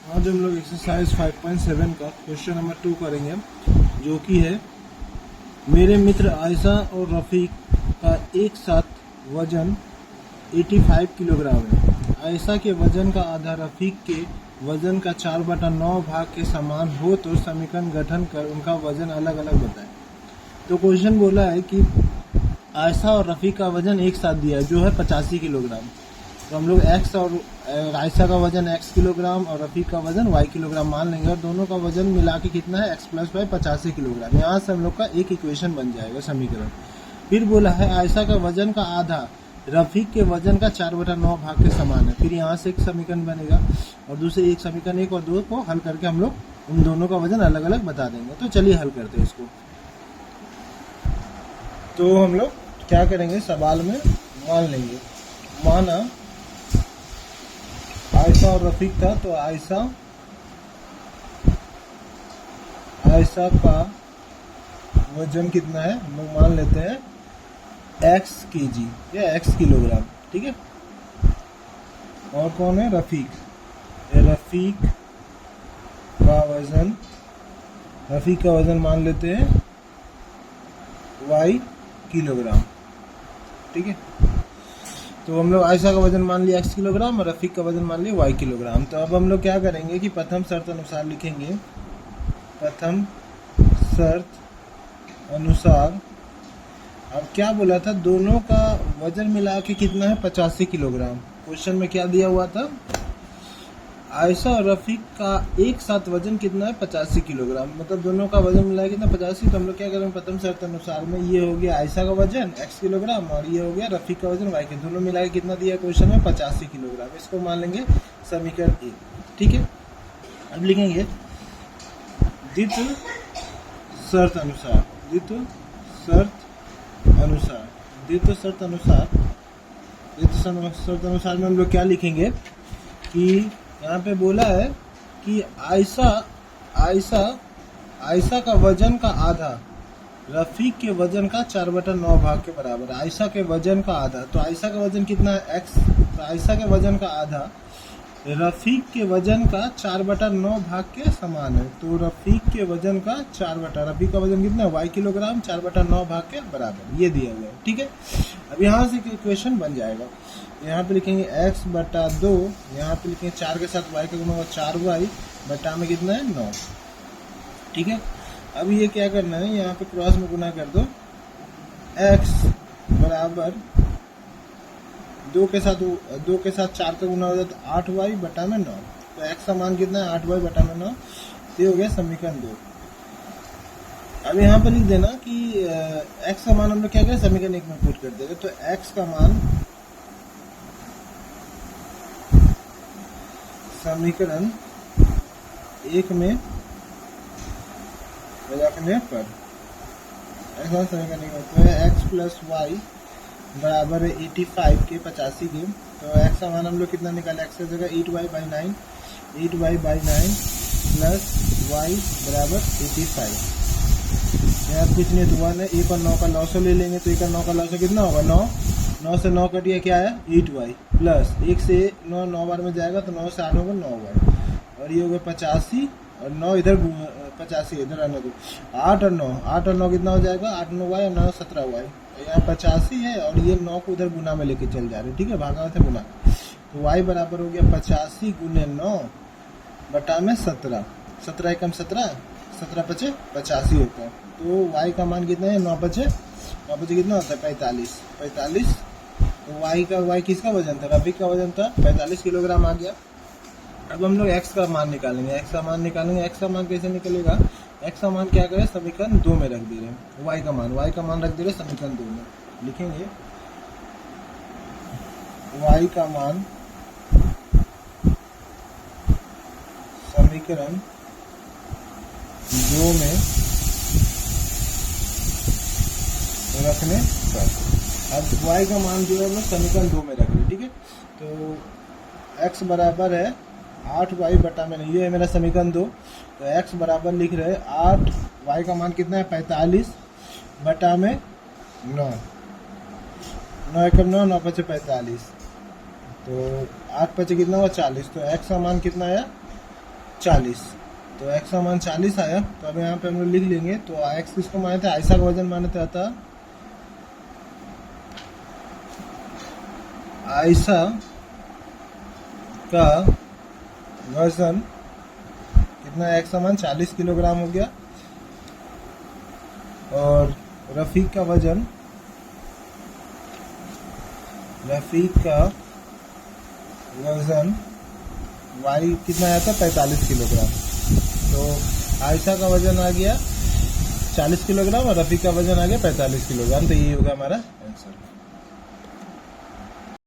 आज हम लोग एक्सरसाइज 5.7 का क्वेश्चन नंबर 2 करेंगे, जो कि है मेरे मित्र आयशा और रफ़ीक का एक साथ वजन 85 किलोग्राम है। आयशा के वजन का आधा रफ़ीक के वजन का 4/9 भाग के समान हो तो समीकरण गठन कर उनका वजन अलग अलग बताएं। तो क्वेश्चन बोला है कि आयशा और रफ़ीक का वजन एक साथ दिया है, जो है 85 किलोग्राम। तो हम लोग एक्स और आयशा का वजन x किलोग्राम और रफ़ीक का वजन y किलोग्राम मान लेंगे, और दोनों का वजन मिला के कितना है x + y 85 किलोग्राम। यहाँ से हम लोग का एक इक्वेशन बन जाएगा, समीकरण। फिर बोला है आयशा का वजन का आधा रफ़ीक के वजन का 4/9 भाग के समान है। फिर यहाँ से एक समीकरण बनेगा और दूसरे एक समीकरण 1 और 2 को हल करके हम लोग उन दोनों का वजन अलग अलग बता देंगे। तो चलिए हल करते हैं इसको। तो हम लोग क्या करेंगे, सवाल में मान लेंगे। माना आयशा और रफ़ीक था, तो आयशा का वजन कितना है, हम लोग मान लेते हैं x kg या x किलोग्राम, ठीक है। और कौन है, रफ़ीक। रफ़ीक का वजन मान लेते हैं y किलोग्राम, ठीक है। तो हम लोग आयशा का वजन मान लिया x किलोग्राम और रफ़ीक का वजन मान लिया y किलोग्राम। तो अब हम लोग क्या करेंगे कि प्रथम शर्त अनुसार लिखेंगे। प्रथम शर्त अनुसार अब क्या बोला था, दोनों का वजन मिला के कितना है, 85 किलोग्राम। क्वेश्चन में क्या दिया हुआ था, आयशा और रफ़ीक का एक साथ वजन कितना है, 85 किलोग्राम। मतलब दोनों का वजन मिला कितना, 85। तो हम लोग क्या करेंगे, प्रथम शर्त अनुसार में ये हो गया आयशा का वजन x किलोग्राम और ये हो गया रफ़ीक का वजन y के, दोनों मिला के कितना दिया क्वेश्चन में, 85 किलोग्राम। इसको मान लेंगे समीकरण 1, ठीक है। अब लिखेंगे द्वितीय शर्त अनुसार में हम लोग क्या लिखेंगे कि यहाँ पे बोला है कि आयशा का वजन का आधा रफ़ीक के वजन का 4/9 भाग के बराबर। आयशा के वजन का आधा, तो आयशा का वजन कितना है x, तो आयशा के वजन का आधा रफ़ीक के वजन का 4/9 भाग के समान है। तो रफ़ीक के वजन का रफ़ीक का वजन कितना है, y किलोग्राम, 4/9 भाग के बराबर, ये दिया हुआ है, ठीक है। अब यहाँ से इक्वेशन बन जाएगा। यहाँ पे लिखेंगे x/2, यहाँ पे लिखेंगे 4 के साथ y का गुना होगा 4y बटा में कितना है 9, ठीक है। अब ये क्या करना है, यहाँ पे क्रॉस में गुना कर दो। x बराबर 2 के साथ 4 का गुना हो जाता है 8y बटा में 9। तो x का मान कितना है, 8y बटा में 9। ये हो गया समीकरण 2। अब यहाँ पर लिख देना कि x का मान हम लोग क्या करें, समीकरण 1 में पुट कर देंगे। तो x का मान समीकरण 1 में रखने पर समीकरण 1 में तो x + y बराबर है 85 के 85 के। तो x का मान हम लोग कितना निकाले, x की जगह 8y/9 प्लस y बराबर 85। यहाँ कुछ नहीं तो 1 है, 1 और 9 का लॉस ले लेंगे, तो 1 और 9 का लॉस कितना होगा 9 से 9 कटिए क्या है 8y प्लस 1 से 9 बार में जाएगा, तो 9 से 8 होगा 9y, और ये हो गया 85 और 9 इधर 85 इधर आने दो, 8 और 9 कितना हो जाएगा, 8 9y और 9 17y। यहाँ 85 है और ये 9 को उधर गुना में लेके चल जा रहे, ठीक है, भागा थे गुना। तो y बराबर हो गया 85 गुने 9 बटा में 17, 17 एकम 17, 17 पचे 85 होता है। तो y का मान कितना है, 9 पचे कितना होता है 45। तो y किसका वजन था, रफ़ीक का वजन था 45 किलोग्राम आ गया। अब हम लोग x का मान निकालेंगे। x का मान कैसे निकलेगा, x का मान क्या करें, समीकरण 2 में रख दे रहे हैं। y का मान रख दे रहे समीकरण 2 में। लिखेंगे y का मान समीकरण 2 में रखने पर, अब y का मान जो है हम समीकरण 2 में रख रहे, ठीक है। तो x बराबर है 8y बटा में, ये है मेरा समीकरण 2। तो x बराबर लिख रहे हैं 8, y का मान कितना है 45 बटा में 9, 9 एकम 9, 9 पचे 45, तो 8 पचे कितना हुआ 40। तो x का मान कितना आया 40। तो x का मान 40 आया। तो अब यहाँ पे हम लोग लिख लेंगे। तो x किसको माने थे? आयशा का वजन माने थे था आयशा का वजन कितना? x का मान 40 किलोग्राम हो गया। और रफीक का वजन y कितना आया था? 45 किलोग्राम। तो आयशा का वजन आ गया 40 किलोग्राम और रफीक का वजन आ गया 45 किलोग्राम। तो ये होगा हमारा आंसर।